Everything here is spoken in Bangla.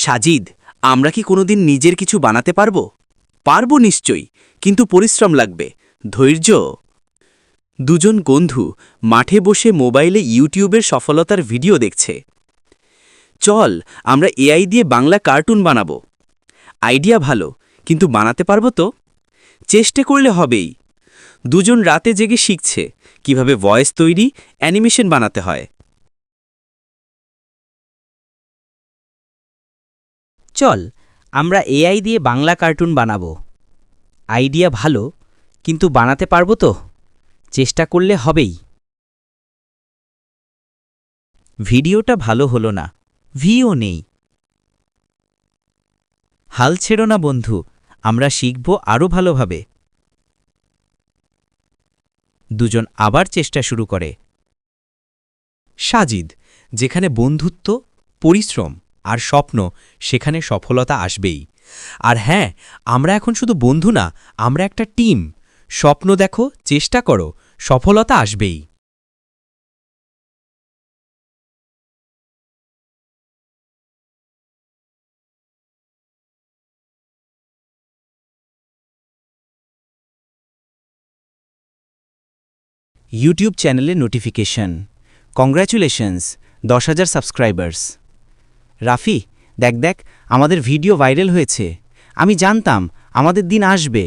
সাজিদ, আমরা কি কোনোদিন নিজের কিছু বানাতে পারব? পারবো নিশ্চয়ই, কিন্তু পরিশ্রম লাগবে, ধৈর্য। দুজন বন্ধু মাঠে বসে মোবাইলে ইউটিউবের সফলতার ভিডিও দেখছে। চল, আমরা এআই দিয়ে বাংলা কার্টুন বানাবো। আইডিয়া ভালো, কিন্তু বানাতে পারবো তো? চেষ্টা করলে হবেই। দুজন রাতে জেগে শিখছে কিভাবে ভয়েস তৈরি, অ্যানিমেশন বানাতে হয়। চল, আমরা এআই দিয়ে বাংলা কার্টুন বানাবো। আইডিয়া ভালো, কিন্তু বানাতে পারবো তো? চেষ্টা করলে হবেই। ভিডিওটা ভালো হলো না, ভিও নেই। হাল ছেড়ো না বন্ধু, আমরা শিখব আরও ভালোভাবে। দুজন আবার চেষ্টা শুরু করে। সাজিদ, যেখানে বন্ধুত্ব, পরিশ্রম আর স্বপ্ন, সেখানে সফলতা আসবেই। আর হ্যাঁ, আমরা এখন শুধু বন্ধু না, আমরা একটা টিম। স্বপ্ন দেখো, চেষ্টা করো, সফলতা আসবেই। ইউটিউব চ্যানেলে নোটিফিকেশন, কংগ্র্যাচুলেশনস, 10,000 সাবস্ক্রাইবার্স। রাফি, দেখ দেখ, আমাদের ভিডিও ভাইরাল হয়েছে। আমি জানতাম আমাদের দিন আসবে।